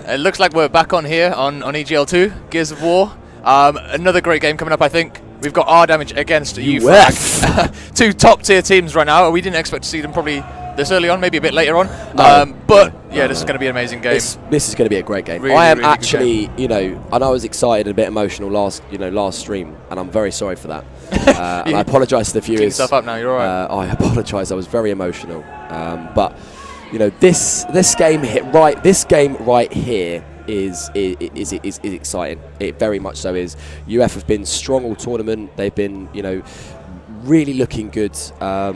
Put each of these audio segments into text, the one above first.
It looks like we're back on here on EGL 2, Gears of War. Another great game coming up, I think. We've got Rdamage against uFrag. Two top-tier teams right now. We didn't expect to see them probably this early on, maybe a bit later on. But yeah, this is going to be an amazing game. This is going to be a great game. Really, I am really actually, and I was excited and a bit emotional last stream, and I'm very sorry for that. And I apologise to the viewers. Keep yourself up now. You're all right. I apologise. I was very emotional, but this game right here is exciting. It very much so is. UF have been strong all tournament. They've been really looking good all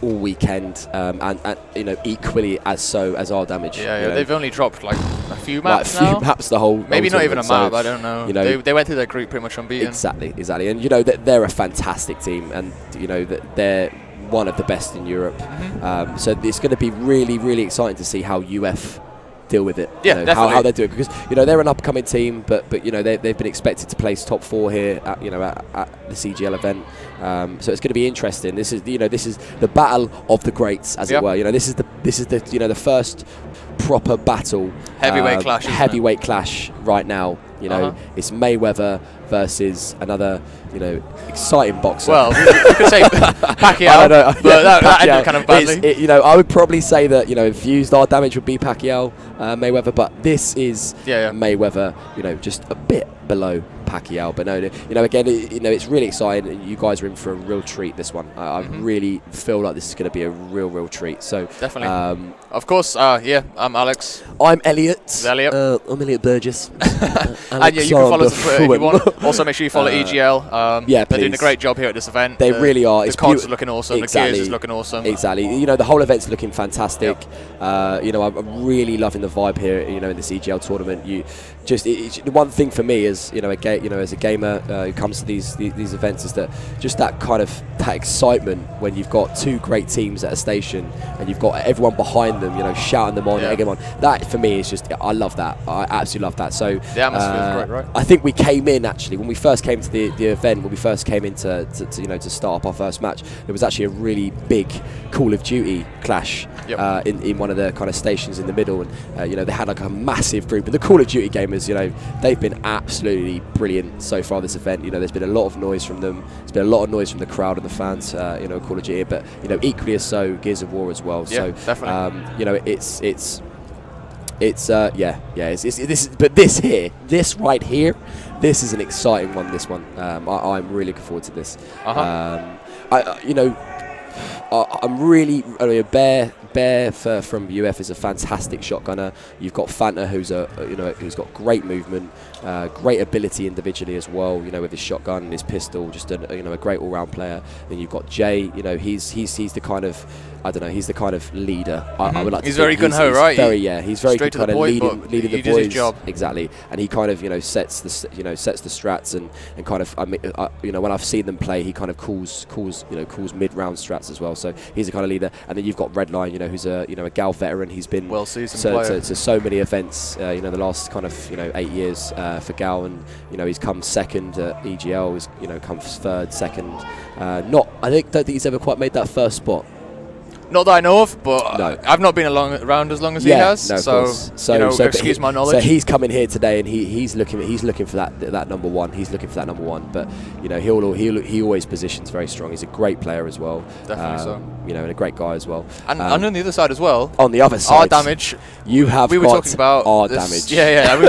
weekend, and equally as Rdamage. Yeah, they've only dropped like a few maps now. Maps the whole maybe not even a map, so, I don't know. They went through their group pretty much unbeaten. Exactly, and they're a fantastic team, and that they're one of the best in Europe. So it's going to be really, really exciting to see how UF deal with it. Yeah, how they do it, because they're an upcoming team, but they've been expected to place top 4 here at this EGL event. So it's going to be interesting. This is the battle of the greats, as it were. This is the first proper battle, heavyweight clash right now. It's Mayweather versus another exciting boxer. Well, we could say Pacquiao, but that ended kind of badly. I would probably say that if used Rdamage would be Pacquiao, Mayweather, but this is Mayweather, just a bit below Pacquiao. But again, it's really exciting. You guys are in for a real treat this one. I really feel like this is going to be a real treat. So definitely. Of course, I'm Alex. I'm Elliot. Elliot. I'm Elliot Burgess. And you can follow us on Twitter if you want. Also, make sure you follow EGL. They're doing a great job here at this event. They really are. The CODs are looking awesome. The Gears is looking awesome. Exactly. The whole event's looking fantastic. I'm really loving the vibe here. In this EGL tournament, the one thing for me is as a gamer who comes to these events is that just that kind of that excitement when you've got two great teams at a station and you've got everyone behind them, shouting them on, egging them on. That for me is just, I love that. I absolutely love that. So the atmosphere is great, right? I think we came in actually when we first came to the event, when we first came in to start up our first match. There was actually a really big Call of Duty clash in one of the kind of stations in the middle, and they had like a massive group. And the Call of Duty gamers, they've been absolutely brilliant so far this event. There's been a lot of noise from them. There's been a lot of noise from the crowd and the fans. Call of Duty, but equally as so Gears of War as well. Yeah, so definitely. This right here, this is an exciting one. This one, I'm really looking forward to this. I'm really Bear from UF is a fantastic shotgunner. You've got Fanta, who's got great movement, great ability individually as well. With his shotgun and his pistol, just a great all-round player. Then you've got Jay. He's the kind of, I don't know, he's the kind of leader. I would like to. He's very gun-ho, right? He's very good kind of leading the boys. His job. Exactly, and he kind of sets the strats and kind of when I've seen them play, he kind of calls mid-round strats as well. So he's the kind of leader. And then you've got Redline, who's a Gal veteran. He's been well-seasoned to so many events, the last kind of 8 years for Gal, and he's come second at EGL. He's come third, second. I don't think he's ever quite made that first spot. Not that I know of, but no. I've not been around as long as he has. No, so excuse my knowledge. So he's coming here today, and he's looking for that number one. He's looking for that number one, but he always positions very strong. He's a great player as well. Definitely so. And a great guy as well. And on the other side as well. On the other side, Rdamage. We were talking about Rdamage.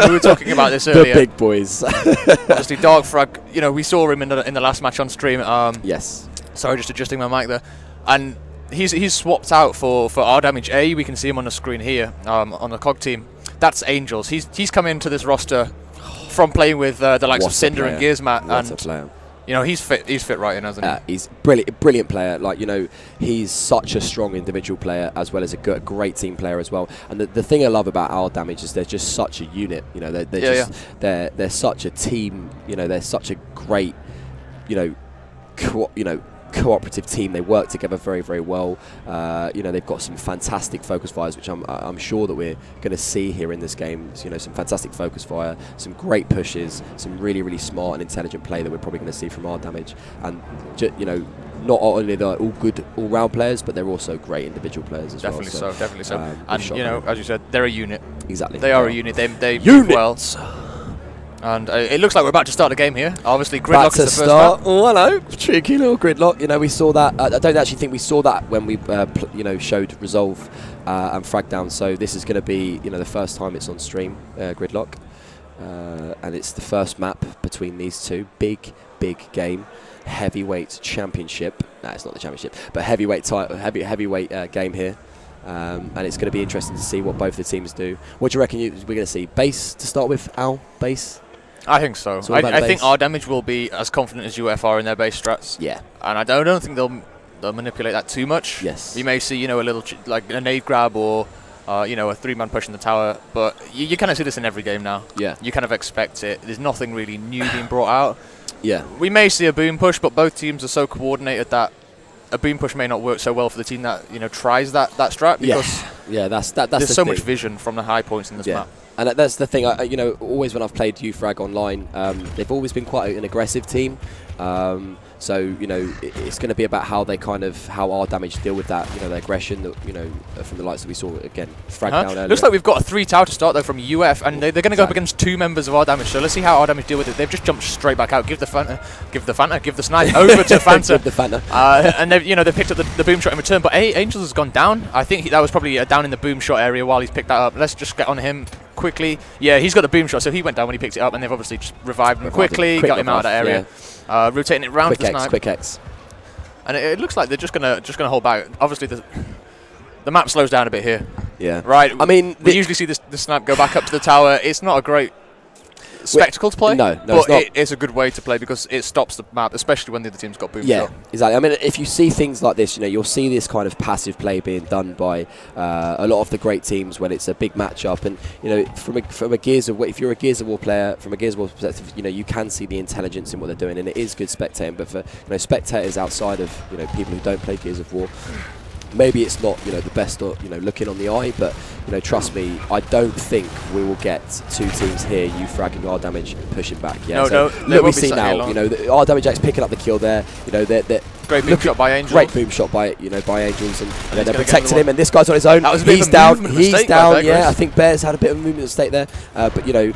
We were talking about this earlier. The big boys. Obviously, Darkfrag. We saw him in the last match on stream. Yes. Sorry, just adjusting my mic there, and. He's swapped out for Rdamage. We can see him on the screen here on the COG team. That's Angels. He's come into this roster from playing with the likes of Cinder and Gearsmat, and he's fit right in, hasn't he? He's brilliant player. He's such a strong individual player as well as a great team player as well. And the thing I love about Rdamage is they're just such a unit. They're such a team. They're such a great cooperative team. They work together very, very well. They've got some fantastic focus fires, which I'm sure that we're going to see here in this game. Some fantastic focus fire, some great pushes, some really, really smart and intelligent play that we're probably going to see from Rdamage. And not only they're all good all-round players, but they're also great individual players as well. Definitely so. And as you said, they're a unit. Exactly. They are a unit. They move well. And it looks like we're about to start the game here. Obviously, Gridlock is the first map. Oh, hello. Tricky little Gridlock. You know, we saw that. I don't actually think we saw that when we, you know, showed Resolve and Frag Down. So this is going to be, you know, the first time it's on stream, Gridlock. And it's the first map between these two. Big game. Heavyweight championship. No, it's not the championship, but heavyweight title, heavyweight game here. And it's going to be interesting to see what both the teams do. What do you reckon we're going to see? Base to start with, Al? Base? I think so. I think Rdamage will be as confident as UF are in their base strats. Yeah. And I don't think they'll manipulate that too much. Yes. We may see, you know, a little like a nade grab or you know, a 3-man push in the tower, but you kind of see this in every game now. Yeah. You kind of expect it. There's nothing really new being brought out. Yeah. We may see a boom push, but both teams are so coordinated that a boom push may not work so well for the team that, you know, tries that strat, because that's there's so much vision from the high points in this map. And that's the thing, you know, always when I've played uFrag online, they've always been quite an aggressive team. So, you know, it's going to be about how they how Rdamage deal with that, you know, the aggression that, you know, from the likes that we saw, again, Frag Down earlier. Looks like we've got a 3 tower to start, though, from UF, and they're going to go up against 2 members of Rdamage, so let's see how Rdamage deal with it. They've just jumped straight back out. Give the snipe over to Fanta. Give the Fanta. And they've, you know, they picked up the boom shot in return, but Angels has gone down. I think that was probably down in the boom shot area while he's picked that up. Let's just get on him quickly. Yeah, he's got the boom shot, so he went down when he picked it up, and they've obviously just revived him quickly, got him out of that area. Yeah. Rotating it round the snipe. Quick X. And it looks like they're just gonna hold back. Obviously, the map slows down a bit here. Yeah. Right. I mean, we usually see the snipe go back up to the tower. It's not a great spectacle to play. No, but it's a good way to play because it stops the map, especially when the other team's got boom shot. Exactly. I mean, if you see things like this, you know, you'll see this kind of passive play being done by a lot of the great teams when it's a big matchup. And you know, from a Gears of War, if you're a Gears of War player, from a Gears of War perspective, you know, you can see the intelligence in what they're doing, and it is good spectating. But for, you know, spectators outside of, you know, people who don't play Gears of War, maybe it's not, you know, the best, you know, looking on the eye, but you know, trust me, I don't think we will get 2 teams here, uFrag and Rdamage, pushing back. Yeah, no, look, we see now, you know, Rdamage X picking up the kill there. You know, they're great boom shot by Angels. Great boom shot by Angels, and they're protecting him. And this guy's on his own. That was he's down. He's down. Yeah, I think Bears had a bit of a movement mistake there, but you know,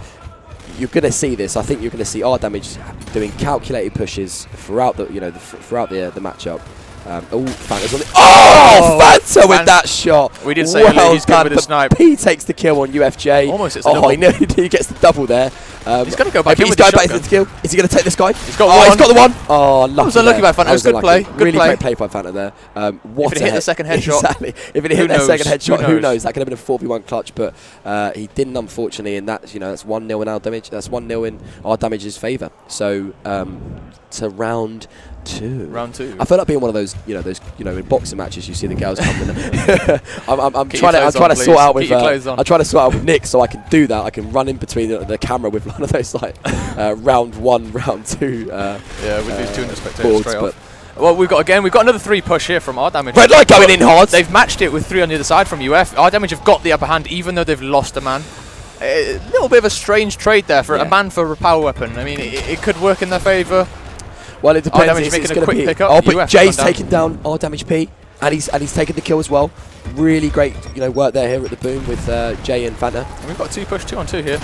you're going to see this. I think you're going to see Rdamage doing calculated pushes throughout the, you know, throughout the matchup. Fanta's on it. Fanta with that shot. We did say he's good with the snipe. P takes the kill on UFJ. Almost it's a double. He gets the double there. He's going to go back in with the shotgun. Back to the kill. Is he going to take this guy? He's got one. He's got the one. Oh, lucky. That was unlucky by Fanta. It was good play. Really great play by Fanta there. If it hit the second headshot. Exactly. If it hit that second headshot, who knows? That could have been a 4v1 clutch, but he didn't, unfortunately, and that's, you know, that's 1-0 in Rdamage. That's 1-0 in Rdamage's favour. So to round 2. Round 2. I feel like being one of those, you know, in boxing matches, you see the girls come in. I'm trying to sort out with. I'm trying to sort out with Nick, so I can do that. I can run in between the camera with one of those like round 1, round 2. Yeah, with these 200 spectators straight off. Well, we've got another 3 push here from Rdamage. Red light going in hard. They've matched it with 3 on the other side from UF. Rdamage have got the upper hand, even though they've lost a man. A little bit of a strange trade there for a man for a power weapon. I mean, it could work in their favour. Well, it depends. Rdamage making a quick pickup. Oh, but Jay's taking down Rdamage P, and he's taken the kill as well. Really great, you know, work there here at the boom with Jay and Fanta. And we've got 2 push, 2 on 2 here.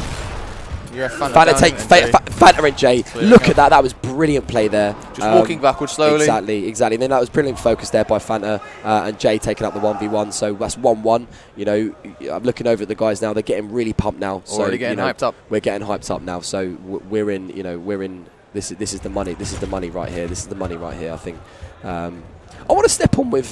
Fanta take Fanta and Jay. Look at that. That was brilliant play there. Just walking backwards slowly. Exactly. And then that was brilliant focus there by Fanta and Jay taking up the 1v1. So that's 1-1. You know, I'm looking over at the guys now. They're getting really pumped now. Already getting hyped up. We're getting hyped up now. So we're in. You know, we're in. This is the money. This is the money right here. This is the money right here. I think. I want to step on with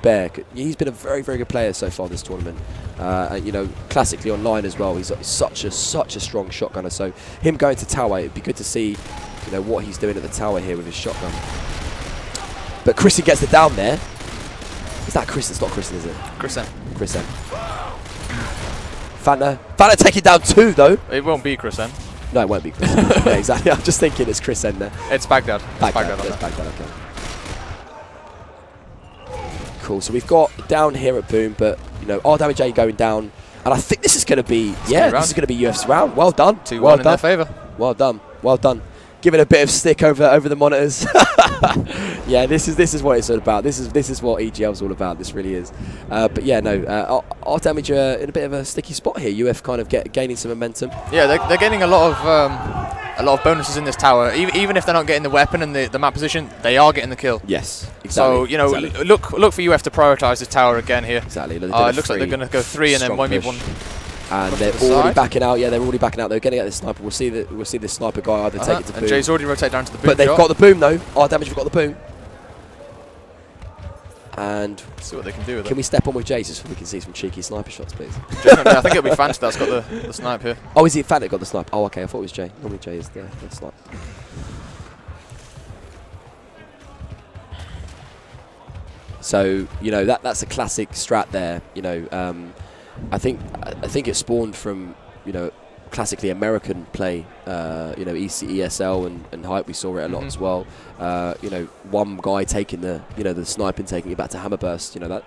Bear. He's been a very, very good player so far this tournament. And, you know, classically online as well. He's such a strong shotgunner. So him going to tower, it'd be good to see, you know, what he's doing at the tower here with his shotgun. But Chrissy gets the down there. Is that Chris? It's not Chris, is it? Chris N. Fanta taking down 2 though. It won't be Chris N. No, it won't be Chris N. Yeah, exactly. I'm just thinking it's Chris N there. It's Baghdad. Baghdad. Okay. Cool. So we've got down here at boom, but you know, Rdamage A going down, and I think this is going to be this is going to be UF's round. Well done. 2-1 in their favour. Well done. giving a bit of stick over the monitors. Yeah, this is what it's all about. This is what EGL's all about. This really is. But yeah, no, Rdamage are in a bit of a sticky spot here. UF kind of gaining some momentum. Yeah, they're gaining a lot of bonuses in this tower. Even if they're not getting the weapon and the map position, they are getting the kill. Yes, exactly. So you know, exactly. look for UF to prioritize this tower again here. Exactly. It looks like they're going to go 3 and then maybe 1. And they're already backing out. Yeah, they're already backing out. They're going to get this sniper. We'll see this sniper guy either take it to boom. And Jay's already rotated down to the boom. But they've got the boom though. Rdamage have got the boom. And let's see what they can do with it. Can we step on with Jay just so we can see some cheeky sniper shots, please? I think it'll be Fanta that's got the snipe here. Oh, is it Fanta that got the snipe? Oh, okay. I thought it was Jay. Normally Jay is the snipe. So you know that's a classic strat there. You know, I think it spawned from classically American play. You know, ESL and Hype. We saw it a lot as well. You know, one guy taking the snipe and taking it back to hammerburst. You know that.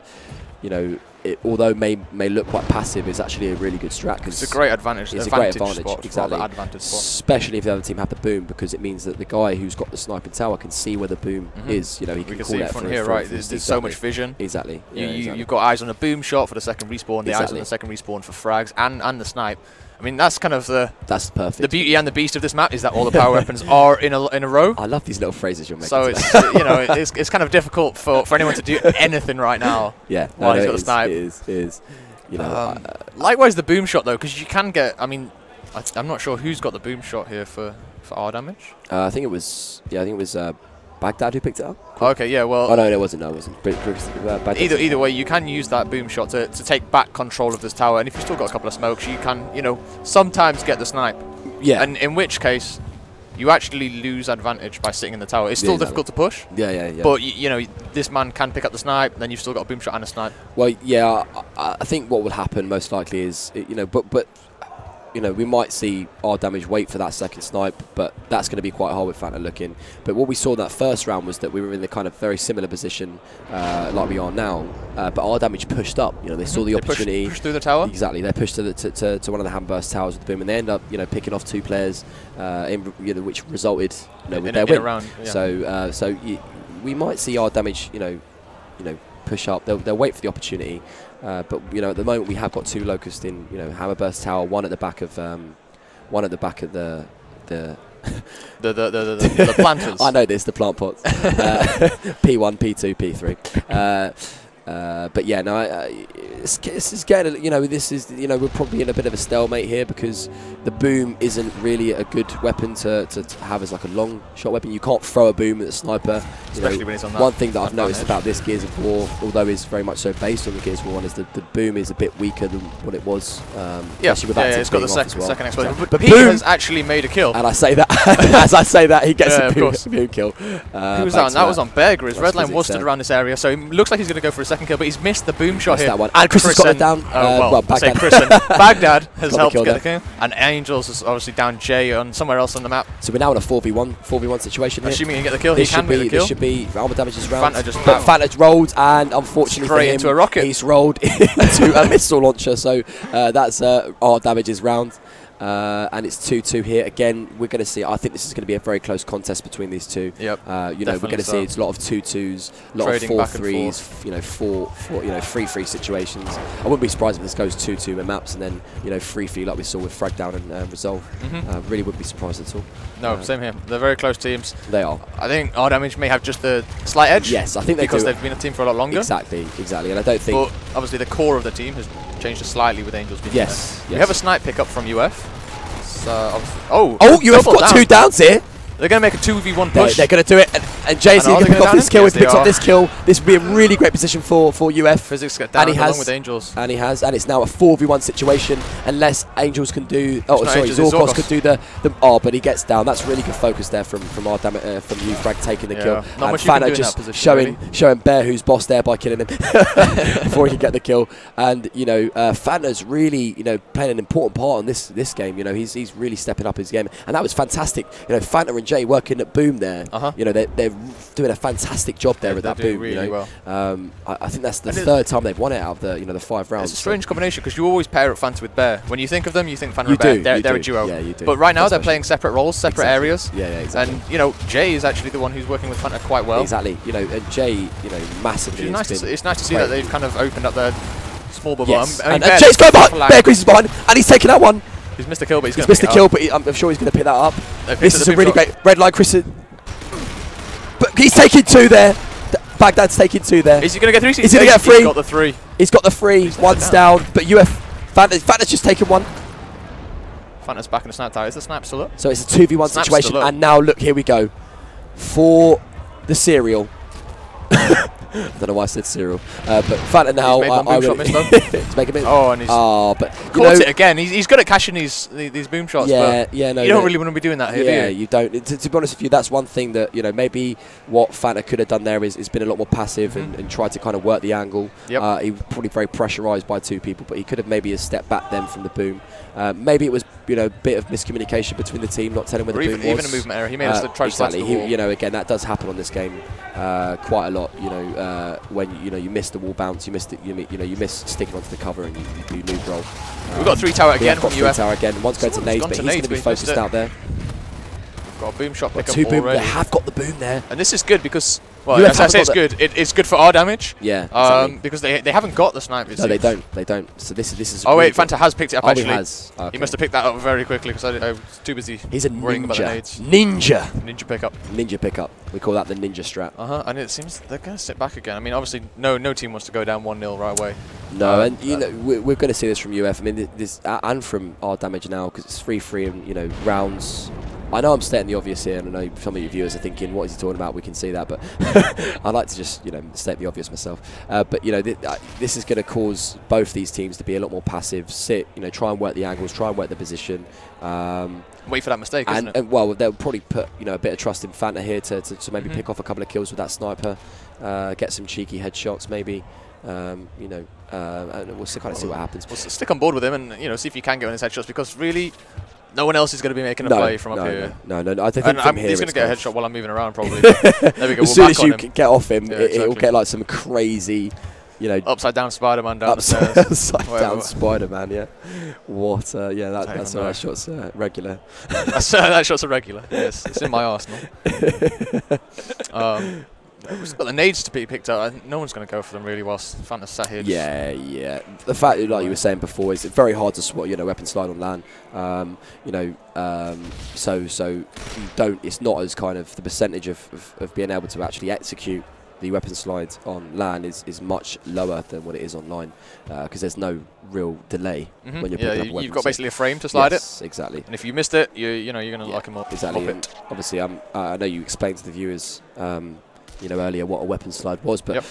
You know, although may look quite passive, it's actually a really good strat. It's a great advantage. It's a great advantage, spot, exactly. Advantage spot. Especially if the other team have the boom, because it means that the guy who's got the sniping tower can see where the boom is. You know, he can call see it from here, right? There's so much vision. Exactly. Yeah, you've got eyes on a boom shot for the second respawn, the eyes on the second respawn for frags, and the snipe. I mean, that's kind of that's perfect. The beauty and the beast of this map is that all the power weapons are in a row. I love these little phrases you're making. So it's it's kind of difficult for anyone to do anything right now. Yeah, while he's got the snipe. It is. You know, likewise the boom shot though, because you can get. I mean, I'm not sure who's got the boom shot here for Rdamage. I think it was Baghdad who picked it up. Okay, yeah, well... Oh, no, it wasn't. No, it wasn't. Either way, you can use that boom shot to take back control of this tower, and if you've still got a couple of smokes, you can, sometimes get the snipe. Yeah. And in which case, you actually lose advantage by sitting in the tower. It's still difficult to push. Yeah. But, this man can pick up the snipe, then you've still got a boom shot and a snipe. Well, yeah, I think what will happen most likely is, we might see Rdamage wait for that second snipe, but that's going to be quite hard with Fanta looking. But what we saw in that first round was that we were in the kind of very similar position like we are now. But Rdamage pushed up. They saw the opportunity. Pushed through the tower. Exactly. They pushed to one of the hamburst towers with the boom, and they end up picking off 2 players, which resulted with their win. Round, yeah. So we might see Rdamage push up. They'll wait for the opportunity. But at the moment we have got 2 locusts in hammerburst tower, one at the back of the the planters. I know this, the plant pots. P1, P2, P3. But yeah, no, this is getting, we're probably in a bit of a stalemate here because the boom isn't really a good weapon to have as like a long shot weapon. You can't throw a boom at a sniper. Especially when it's on that. One thing that I've noticed about this Gears of War, although it's very much so based on the Gears of War one, is that the boom is a bit weaker than what it was. It's got the second explosion. But Pete boom has actually made a kill. And I say that, as I say that, he gets a boom kill. Who was that? That was on Berger. His red line was stood around this area, so it looks like he's going to go for a second kill, but he's missed the boom shot here. That one. And Chris has got it down. Baghdad has helped get the kill. And Angels is obviously down Jay on somewhere else on the map. So we're now in a 4v1 situation here. Assuming he can get the kill, he can get the kill. This should be armor damages round. Fanta rolled, and unfortunately for him, into a rocket. He's rolled into a missile launcher. So that's our damages round. And it's 2-2 here. Again, we're going to see, I think this is going to be a very close contest between these two. Yep. We're going to see it's a lot of 2-2s, a lot of 4-3s, 3-3 situations. I wouldn't be surprised if this goes 2-2 in maps and then, 3-3 like we saw with Frag Down and Resolve. Really wouldn't be surprised at all. No, same here. They're very close teams. They are. I think Rdamage may have just a slight edge. Yes, I think they do. Because they've been a team for a lot longer. Exactly. And I don't think... But obviously the core of the team has changed slightly with Angels being there. We have a snipe pick up from UF. UF got 2 downs here. They're going to make a 2v1 push. They're going to do it. And Jay's going to pick up this kill. He's picked up this kill. This would be a really great position for UF. Physics get down along with Angels. And he has. And it's now a 4v1 situation. Unless Angels can do... Zorkos could do the... but he gets down. That's really good focus there from uFrag taking the kill. Not much Fanta just showing Bear who's boss there by killing him before he can get the kill. And, Fanta's really, playing an important part in this game. He's really stepping up his game. And that was fantastic. Fanta and Jay working at Boom there. You know, they're doing a fantastic job there with that Boom. Really you know, well. I think that's the third time they've won it out of the the 5 rounds. It's a strange combination because you always pair up Fanta with Bear. When you think of them, you think Fanta and Bear. They're a duo. Yeah, you do. But right now they're playing separate roles, separate areas. Yeah, exactly. And you know, Jay is actually the one who's working with Fanta quite well. Exactly. You know, and Jay, you know, massively. It's nice to see that they've kind of opened up their small bubble. Yes. I mean, and Jay's going behind. Bear Grease is behind, and he's taking that one. He's missed the kill, but he's missed the kill, but I'm sure he's going to pick that up. This is a really great red line, Chris. But he's taking 2 there. Baghdad's taking 2 there. Is he going to get 3? He's going to get 3. He's got the 3. He's got the 3. One's down. But Fanta's just taken 1. Fanta's back in the snipe tower. Is the snipe still up? So it's a 2v1 situation. And now look, here we go. For the serial. I don't know why I said cereal, but Fanta now. He's making it. Oh, and he's but caught it again. He's good at catching these boom shots. Yeah, but yeah, no. You don't really want to be doing that here, yeah, do you? you don't. To be honest with you, that's one thing that maybe what Fanta could have done there is been a lot more passive and tried to kind of work the angle. Yep. He was probably very pressurised by 2 people, but he could have maybe a step back then from the boom. Maybe it was a bit of miscommunication between the team, not telling where the boom was. Even a movement error. He made us try to slice the wall. Again, that does happen on this game quite a lot. When you miss the wall bounce, you miss sticking onto the cover, and you do noob roll. We've got 3 tower again from UF. Tower again. One's going to nades, but he's going to be focused out there. We've got a boom shot pick up 2 boom. already. They have got the boom there, and this is good because. Well, as I say, it's good. It's good for Rdamage. Yeah, exactly. Because they haven't got the sniper. No, they don't. They don't. So this is. Oh wait, Fanta has picked it up actually. He has. Okay. He must have picked that up very quickly because I was too busy. He's a worrying about the ninja. nades. Ninja pickup. Ninja pickup. We call that the ninja strat. And it seems they're going to sit back again. I mean, obviously, no team wants to go down 1-0 right away. No, and we're going to see this from UF. I mean, this and from Rdamage now because it's 3-3 and rounds. I know I'm stating the obvious here, and I know some of you viewers are thinking, what is he talking about? We can see that, but I like to just, state the obvious myself. But, this is going to cause both these teams to be a lot more passive, sit, try and work the angles, try and work the position. Wait for that mistake, isn't it? And, well, they'll probably put, a bit of trust in Fanta here to maybe pick off a couple of kills with that sniper, get some cheeky headshots maybe. And we'll kind of see what happens. Well, stick on board with him and, see if you can get on his headshots because really... No one else is going to be making a play from up here. No. I think from here he's going to get a headshot while I'm moving around, probably. There we go. As soon as you get off him, it'll get like some crazy, upside down Spider-Man down the stairs. Upside down Spider-Man, yeah. What? That's that shot's regular. That shot's a regular. Yes, it's in my arsenal. We've got the nades to be picked up. No one's going to go for them really whilst Fanta's sat here. Yeah. The fact, like you were saying before, is it's very hard to swat, weapon slide on LAN. So you don't. It's not as kind of the percentage of being able to actually execute the weapon slide on LAN is much lower than what it is online because there's no real delay when you're picking up a weapon. You've got basically a frame to slide it. Yes, exactly. And if you missed it, you're going to lock him up. Exactly. And obviously, I know you explained to the viewers. Earlier what a weapon slide was, but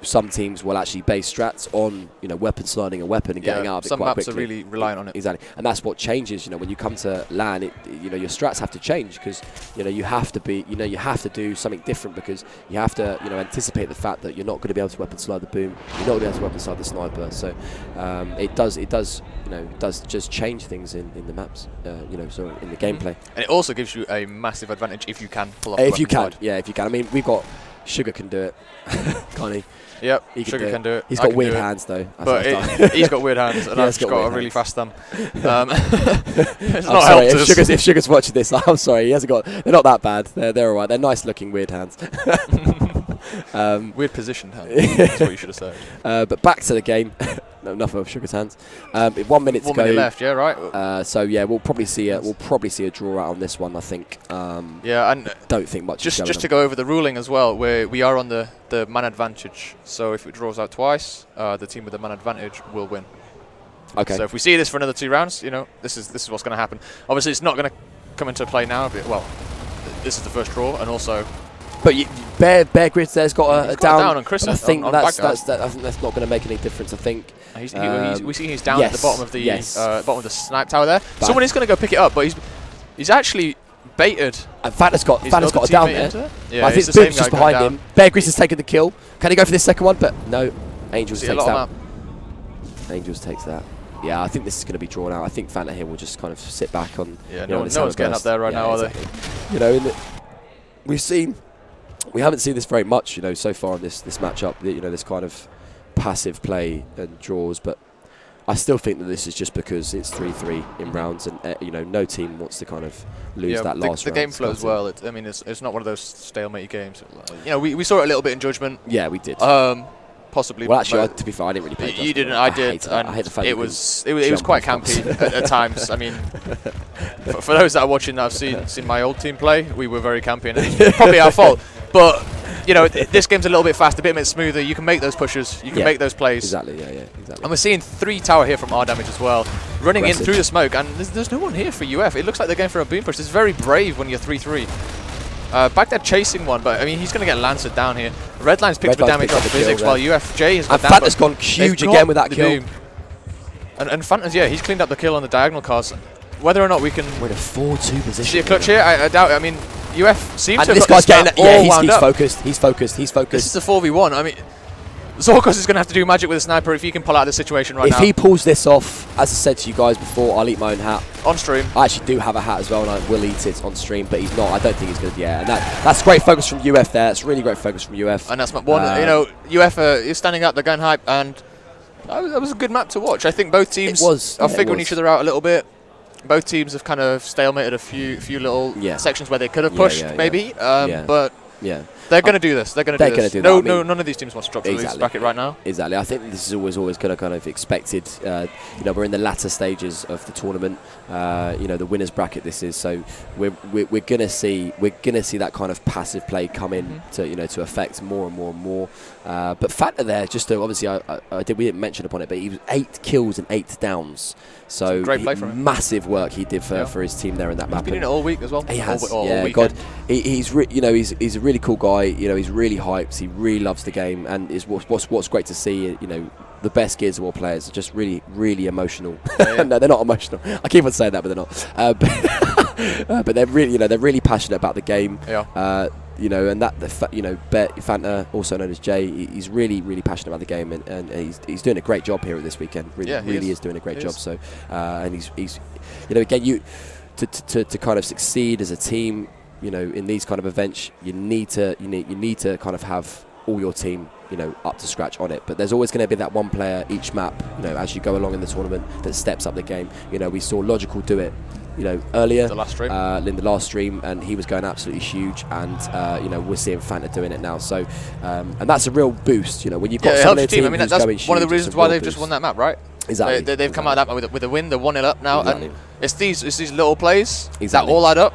some teams will actually base strats on weapon sliding a weapon and getting out of it quite quickly. Some maps are really reliant on it. Exactly, and that's what changes. When you come to LAN, your strats have to change because you have to be, you have to do something different because you have to anticipate the fact that you're not going to be able to weapon slide the boom, you're not going to be able to weapon slide the sniper. So it does just change things in the maps, so in the gameplay. And it also gives you a massive advantage if you can pull off. If you can. I mean, we've got. Sugar can do it, can't he? Yep, Sugar can do it. He's got weird hands though. But he's got weird hands, and I've got a really fast thumb. It's not sorry, helped if Sugar's watching this, I'm sorry, he hasn't got. They're not that bad. They're all right. They're nice looking weird hands. Weird positioned hands. That's what you should have said. But back to the game. No, enough of Sugar's hands. 1 minute to go. 1 minute left. Yeah, right. So yeah, we'll probably see a draw out on this one. I think. Yeah, and don't think much. Just to go over the ruling as well, where we are on the man advantage. So if it draws out twice, the team with the man advantage will win. Okay. So if we see this for another 2 rounds, this is what's going to happen. Obviously, it's not going to come into play now. But, well, this is the first draw, and also. But Bear Grits there's got a down on Chris. I think I think that's not going to make any difference. I think we see he's down at the bottom of the snipe tower there. Someone is going to go pick it up, but he's actually baited. And Fanta's got a down there. Yeah, I think Boom's just behind him. Bear Grits has taken the kill. Can he go for this second one? But no, Angels takes that. Angels takes that. Yeah, I think this is going to be drawn out. I think Fanta here will just kind of sit back on. Yeah, no one's getting up there right now, are they? You know, we haven't seen this very much, you know, so far in this matchup. You know, this kind of passive play and draws, but I still think that this is just because it's 3-3 in rounds, and you know, no team wants to kind of lose that last round. The game flow as well. I mean, it's not one of those stalemate games. You know, we saw it a little bit in Judgment. Yeah, we did. Possibly. Well, actually, to be fair, I didn't really play. You didn't. I did. I hate the fact it was quite campy at times. I mean, for those that are watching, that have seen my old team play. We were very campy, and it's probably our fault. But you know, this game's a little bit faster, a bit smoother. You can make those pushes. You can make those plays. Exactly. Yeah. Exactly. And we're seeing 3 tower here from Rdamage as well, running in through the smoke. And there's no one here for UF. It looks like they're going for a boom push. It's very brave when you're 3-3. Back there chasing one, but I mean, he's going to get lanced down here. Redline's picked up damage off physics, while UFJ has got down. And Fanta's gone huge again with that kill. And Fanta's, yeah, he's cleaned up the kill on the diagonal cars. Whether or not we can... We're in a 4-2 position. See a clutch here? I doubt it. I mean, UF seems to have this got guy's getting all he's focused. He's focused. This is the 4v1. I mean, Zorkos is going to have to do magic with a sniper if he can pull out the situation right now. If he pulls this off, as I said to you guys before, I'll eat my own hat. On stream. I actually do have a hat as well, and I will eat it on stream, but he's not. I don't think he's going to, and that's great focus from UF there. That's really great focus from UF. And that's one, you know, UF is standing up, they're going hype, and that was a good map to watch. I think both teams are figuring each other out a little bit. Both teams have kind of stalemated a few little sections where they could have pushed, maybe, but they're going to do this. They're going to do this. None of these teams wants to drop to the losers bracket right now. Exactly. I think this is always kind of expected. You know, we're in the latter stages of the tournament. You know, the winners bracket this is, so we're going to see that kind of passive play come in to affect more and more. But Fanta there, just to obviously, we didn't mention upon it, but he was 8 kills and 8 downs. So great play from him. Massive work he did for his team there in that map. He's been in it all week as well. He has. All God, he's a really cool guy. You know, he's really hyped. He really loves the game, and is what's great to see. You know, the best Gears of War players are just really emotional. No, they're not emotional. I keep on saying that, but they're not. But they're really passionate about the game. Yeah. You know, and Fanta, also known as Jay, he's really passionate about the game, and he's doing a great job here at this weekend. Really is doing a great job. So, and he's you know, again, to kind of succeed as a team, you know, in these kind of events, you need to kind of have all your team, you know, up to scratch on it. But there's always going to be that one player each map, you know, as you go along in the tournament, that steps up the game. You know, we saw Logical do it, you know, earlier in the last stream, and he was going absolutely huge. And you know, we're seeing Fanta doing it now. So, and that's a real boost. You know, when you've got someone in the team, I mean, that's one of the reasons why they've just won that map, right? Exactly. They've come out of that map with a win. They're 1-0 up now, and it's these little plays that all add up.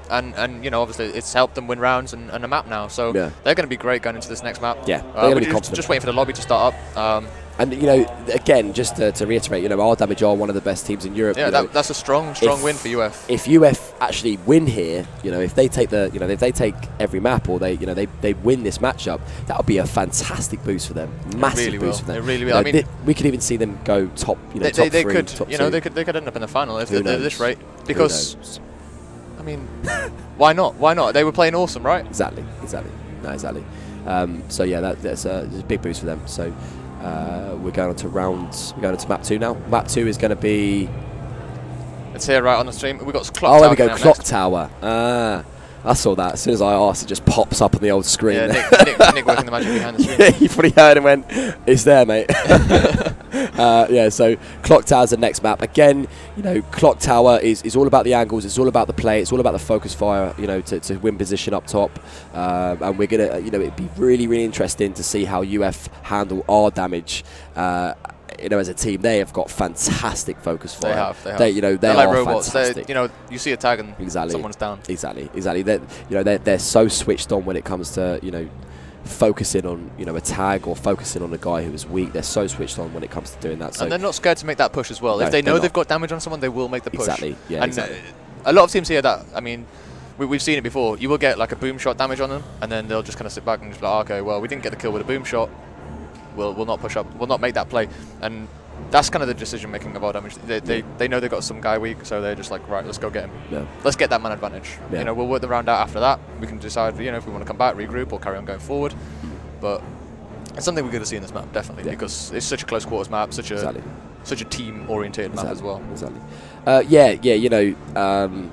And you know, obviously it's helped them win rounds and a map now, so they're going to be great going into this next map. Yeah, they're going to be confident. Just waiting for the lobby to start up. And you know, again, just to reiterate, you know, Rdamage are one of the best teams in Europe. Yeah, that's a strong win for UF. If UF actually win here, you know, if they take if they take every map, or they win this matchup, that would be a fantastic boost for them. Massive boost for them. It really will. I mean, we could even see them go top. You know, top three, could. Top you know, two. they could end up in the final if they're at this rate. Because, I mean, why not? Why not? They were playing awesome, right? Exactly. No, exactly. So yeah, that's a big boost for them. So. We're going on to rounds. We're going to map 2 now. Map 2 is going to be. It's here right on the stream. We've got Clock Tower. Oh, there we go. Clock Tower. I saw that. As soon as I asked, it just pops up on the old screen. Yeah, Nick working the magic behind the screen. Yeah, you probably heard and went, "It's there, mate." Yeah. So Clock Tower's the next map. Again, you know, Clock Tower is all about the angles. It's all about the play. It's all about the focus fire. You know, to win position up top. And we're gonna, you know, it'd be really interesting to see how UF handle Rdamage. You know, as a team, they have got fantastic focus fire. They have. They're like are robots. Fantastic. You know, you see a tag and someone's down. Exactly. They're so switched on when it comes to, you know, focusing on, you know, a tag or focusing on a guy who is weak. They're so switched on when it comes to doing that. So and they're not scared to make that push as well. No, if they know they've got damage on someone, they will make the push. Exactly. Yeah. And a lot of teams here that, I mean, we've seen it before. You will get like a boom shot damage on them, and then they'll just kind of sit back and just be like, okay, well, we didn't get the kill with a boom shot. We'll not push up. We'll not make that play. And that's kind of the decision making of Rdamage. They know they've got some guy weak, so they're just like, right, let's go get him. Yeah. Let's get that man advantage. Yeah. You know, we'll work the round out after that. We can decide, you know, if we want to come back, regroup, or carry on going forward. But it's something we're going to see in this map, definitely, because it's such a close quarters map, such a such a team-oriented map as well. Exactly. Yeah, you know.